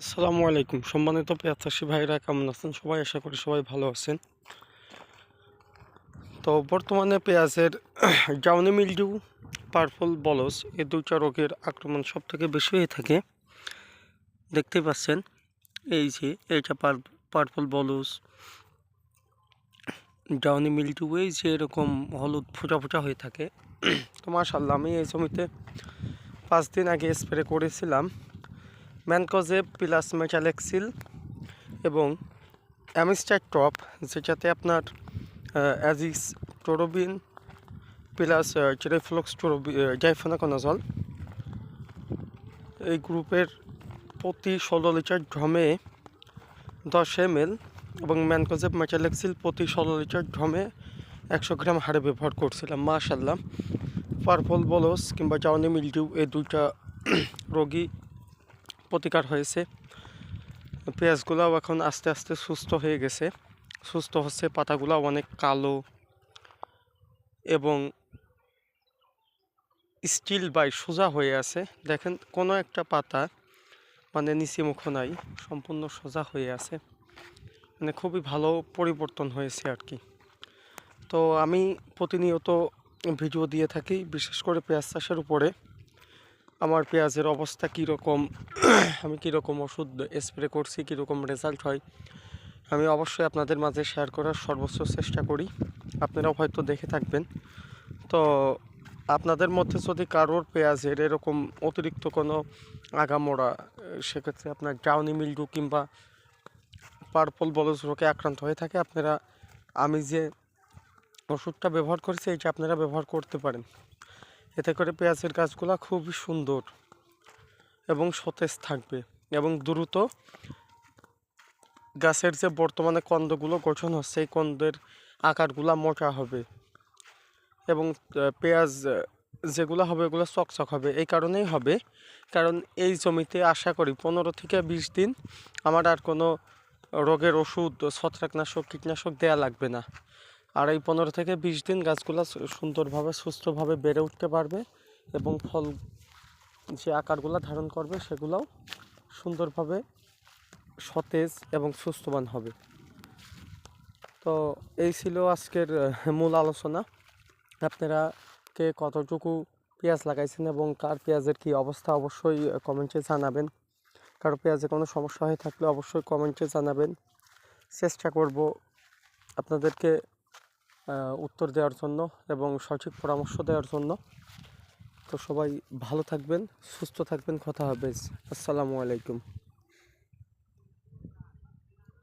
আসসালামু আলাইকুম। সম্মানিত পেঁয়াজ চাষি ভাইরা কেমন আছেন? সবাই আশা করি সবাই ভালো আছেন। তো বর্তমানে পেঁয়াজের জাউনি মিলডিউ, পার্পল বলস এই দুইটা রোগের আক্রমণ সব থেকে বেশি হয়ে থাকে। দেখতে পাচ্ছেন এই যে এইটা পার্পল বলস, জাউনি মিলডিউ, এই যে এরকম হলুদ ফোঁটা ফোঁটা হয়ে থাকে। তো মাশাআল্লাহ, আমি এই জমিতে 5 দিন আগে স্প্রে করেছিলাম ম্যানকোজেব প্লাস মেটালেক্সিল এবং অ্যামিস্টার টপ, যেটাতে আপনার অ্যাজিক্স টোরোবিন প্লাস চেরাইফ্লক্স ডাইফেনাকোনাজল এই গ্রুপের প্রতি 16 লিটার ড্রামে 10 ml এবং ম্যানকোজেব মেটালেক্সিল প্রতি 16 লিটার ড্রামে 100 গ্রাম হারে ব্যবহার করছিলাম। মাশাআল্লাহ, পার্পল বলস কিংবা জাউনি মিলডিউ এই দুইটা রোগী প্রতিকার হয়েছে। পেঁয়াজগুলাও এখন আস্তে আস্তে সুস্থ হয়ে গেছে, সুস্থ হচ্ছে, পাতাগুলো অনেক কালো এবং স্টিল বাই সোজা হয়ে আছে। দেখেন কোনো একটা পাতা মানে নিচে মুখ নাই, সম্পূর্ণ সোজা হয়ে আছে, মানে খুবই ভালো পরিবর্তন হয়েছে আর কি। তো আমি প্রতিনিয়ত ভিডিও দিয়ে থাকি, বিশেষ করে পেঁয়াজ চাষের উপরে। আমার পেঁয়াজের অবস্থা কীরকম, আমি কীরকম ওষুধ স্প্রে করছি, কীরকম রেজাল্ট হয়, আমি অবশ্যই আপনাদের মাঝে শেয়ার করার সর্বোচ্চ চেষ্টা করি। আপনারাও হয়তো দেখে থাকবেন। তো আপনাদের মধ্যে যদি কারোর পেঁয়াজের এরকম অতিরিক্ত কোনো আগামোড়া, সেক্ষেত্রে আপনার জাউনি মিলডু কিংবা পার্পল বলস রোগে আক্রান্ত হয়ে থাকে, আপনারা আমি যে ওষুধটা ব্যবহার করেছি এইটা আপনারা ব্যবহার করতে পারেন। এতে করে পেঁয়াজের গাছগুলো খুবই সুন্দর এবং সতেজ থাকবে এবং দ্রুত গাছের যে বর্তমানে কন্দগুলো গঠন হচ্ছে এই কন্দের আকারগুলো মোটা হবে এবং পেঁয়াজ যেগুলো হবে এগুলো চকচক হবে। এই কারণেই হবে, কারণ এই জমিতে আশা করি 15 থেকে 20 দিন আমার আর কোনো রোগের ওষুধ, ছত্রাকনাশক, কীটনাশক দেয়া লাগবে না। আর এই 15 থেকে 20 দিন গাছগুলো সুন্দরভাবে সুস্থভাবে বেড়ে উঠতে পারবে এবং ফল যে আকারগুলো ধারণ করবে সেগুলোও সুন্দরভাবে সতেজ এবং সুস্থবান হবে। তো এই ছিল আজকের মূল আলোচনা। আপনারা কে কতটুকু পেঁয়াজ লাগাইছেন এবং কার পেঁয়াজের কী অবস্থা অবশ্যই কমেন্টে জানাবেন। কারো পেঁয়াজে কোনো সমস্যা হয়ে থাকলে অবশ্যই কমেন্টে জানাবেন। চেষ্টা করব আপনাদেরকে উত্তর দেওয়ার জন্য এবং সঠিক পরামর্শ দেওয়ার জন্য। তো সবাই ভালো থাকবেন, সুস্থ থাকবেন, কথা হবে। আসসালামু আলাইকুম।